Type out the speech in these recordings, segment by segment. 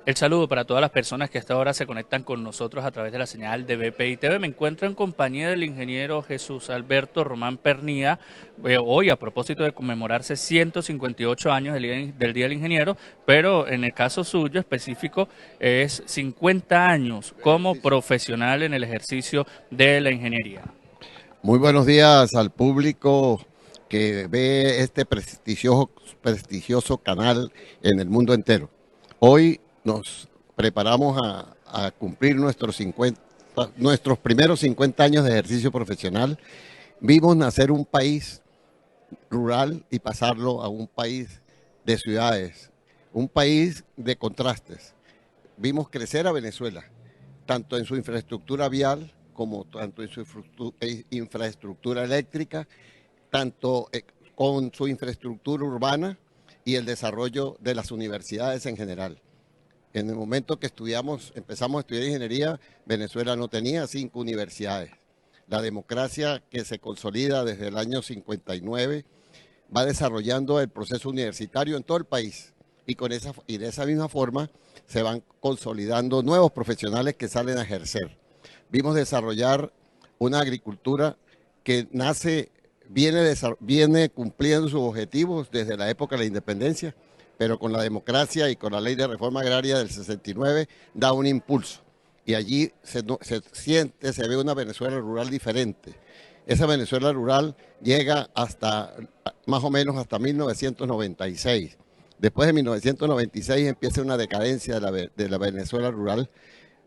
El saludo para todas las personas que hasta ahora se conectan con nosotros a través de la señal de BPI TV. Me encuentro en compañía del ingeniero Jesús Alberto Román Pernía. Hoy, a propósito de conmemorarse 158 años del Día del Ingeniero, pero en el caso suyo específico es 50 años como profesional en el ejercicio de la ingeniería. Muy buenos días al público que ve este prestigioso canal en el mundo entero. Hoy nos preparamos a cumplir nuestros primeros 50 años de ejercicio profesional. Vimos nacer un país rural y pasarlo a un país de ciudades, un país de contrastes. Vimos crecer a Venezuela, tanto en su infraestructura vial como tanto en su infraestructura eléctrica, tanto con su infraestructura urbana y el desarrollo de las universidades en general. En el momento que empezamos a estudiar ingeniería, Venezuela no tenía 5 universidades. La democracia que se consolida desde el año 59 va desarrollando el proceso universitario en todo el país y de esa misma forma se van consolidando nuevos profesionales que salen a ejercer. Vimos desarrollar una agricultura que viene cumpliendo sus objetivos desde la época de la independencia, pero con la democracia y con la ley de reforma agraria del 69 da un impulso. Y allí se ve una Venezuela rural diferente. Esa Venezuela rural llega hasta más o menos hasta 1996. Después de 1996 empieza una decadencia de la Venezuela rural,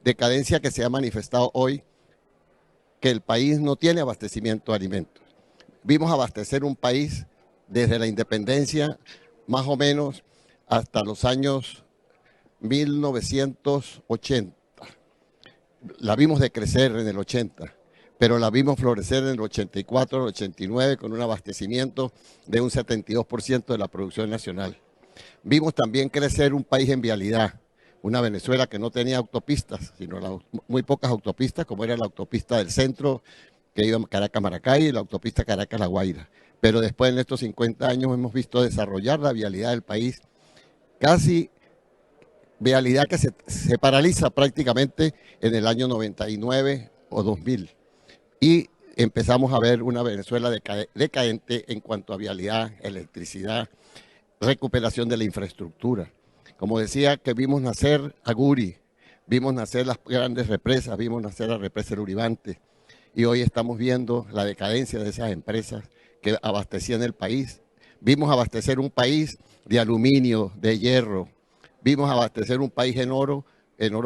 decadencia que se ha manifestado hoy, que el país no tiene abastecimiento de alimentos. Vimos abastecer un país desde la independencia más o menos hasta los años 1980. La vimos decrecer en el 80, pero la vimos florecer en el 84, el 89 con un abastecimiento de un 72% de la producción nacional. Vimos también crecer un país en vialidad, una Venezuela que no tenía autopistas, sino muy pocas autopistas, como era la autopista del centro, que iba a Caracas-Maracay, y la autopista Caracas-La Guaira. Pero después, en estos 50 años, hemos visto desarrollar la vialidad del país, casi vialidad que se paraliza prácticamente en el año 99 o 2000. Y empezamos a ver una Venezuela decaente en cuanto a vialidad, electricidad, recuperación de la infraestructura. Como decía, que vimos nacer a Guri, vimos nacer las grandes represas, vimos nacer la represa del Uribante, y hoy estamos viendo la decadencia de esas empresas que abastecían el país. Vimos abastecer un país de aluminio, de hierro, vimos abastecer un país en oro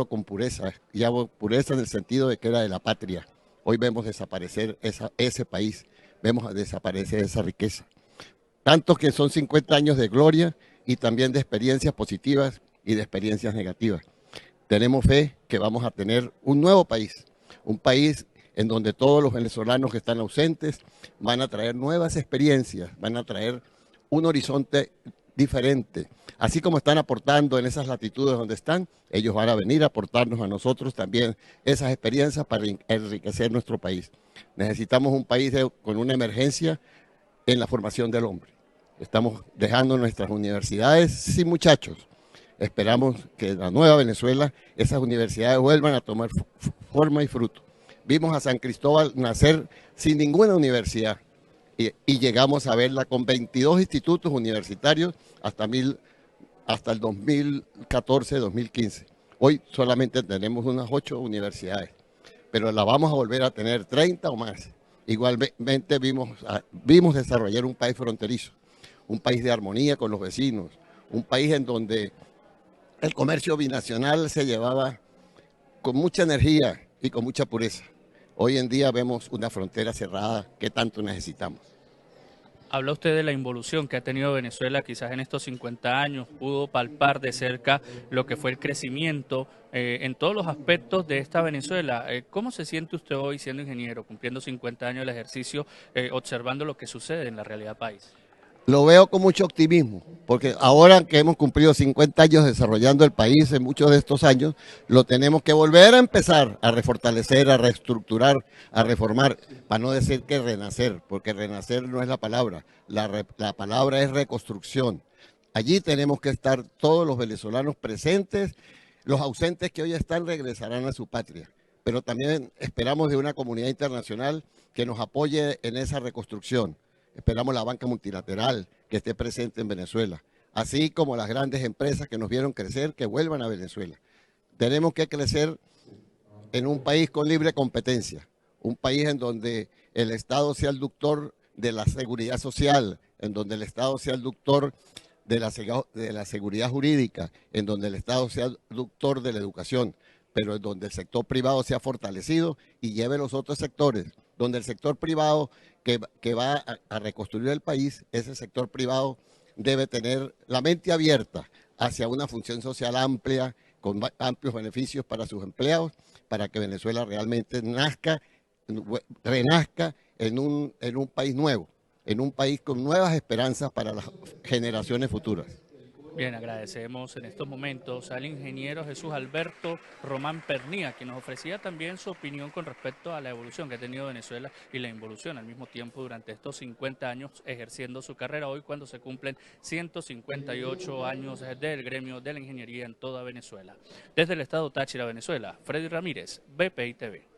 con pureza, y hago pureza en el sentido de que era de la patria. Hoy vemos desaparecer ese país, vemos desaparecer esa riqueza. Tanto que son 50 años de gloria y también de experiencias positivas y de experiencias negativas. Tenemos fe que vamos a tener un nuevo país, un país en donde todos los venezolanos que están ausentes van a traer nuevas experiencias, van a traer un horizonte diferente. Así como están aportando en esas latitudes donde están, ellos van a venir a aportarnos a nosotros también esas experiencias para enriquecer nuestro país. Necesitamos un país con una emergencia en la formación del hombre. Estamos dejando nuestras universidades sin muchachos. Esperamos que en la nueva Venezuela esas universidades vuelvan a tomar forma y fruto. Vimos a San Cristóbal nacer sin ninguna universidad y llegamos a verla con 22 institutos universitarios hasta el 2014-2015. Hoy solamente tenemos unas 8 universidades, pero la vamos a volver a tener 30 o más. Igualmente vimos desarrollar un país fronterizo, un país de armonía con los vecinos, un país en donde el comercio binacional se llevaba con mucha energía y con mucha pureza. Hoy en día vemos una frontera cerrada que tanto necesitamos. Habla usted de la involución que ha tenido Venezuela quizás en estos 50 años, pudo palpar de cerca lo que fue el crecimiento en todos los aspectos de esta Venezuela. ¿Cómo se siente usted hoy siendo ingeniero, cumpliendo 50 años del ejercicio, observando lo que sucede en la realidad país? Lo veo con mucho optimismo, porque ahora que hemos cumplido 50 años desarrollando el país, en muchos de estos años, lo tenemos que volver a empezar a refortalecer, a reestructurar, a reformar, para no decir que renacer, porque renacer no es la palabra, la palabra es reconstrucción. Allí tenemos que estar todos los venezolanos presentes, Los ausentes que hoy están regresarán a su patria, pero también esperamos de una comunidad internacional que nos apoye en esa reconstrucción. Esperamos la banca multilateral que esté presente en Venezuela, así como las grandes empresas que nos vieron crecer, que vuelvan a Venezuela. Tenemos que crecer en un país con libre competencia, un país en donde el Estado sea el ductor de la seguridad social, en donde el Estado sea el ductor de la seguridad jurídica, en donde el Estado sea el ductor de la educación, pero en donde el sector privado sea fortalecido y lleve los otros sectores, donde el sector privado que va a reconstruir el país, ese sector privado debe tener la mente abierta hacia una función social amplia, con amplios beneficios para sus empleados, para que Venezuela realmente renazca en un país nuevo, en un país con nuevas esperanzas para las generaciones futuras. Bien, agradecemos en estos momentos al ingeniero Jesús Alberto Román Pernía, que nos ofrecía también su opinión con respecto a la evolución que ha tenido Venezuela y la involución al mismo tiempo durante estos 50 años ejerciendo su carrera, hoy cuando se cumplen 158 años del gremio de la ingeniería en toda Venezuela. Desde el estado Táchira, Venezuela, Freddy Ramírez, BPI TV.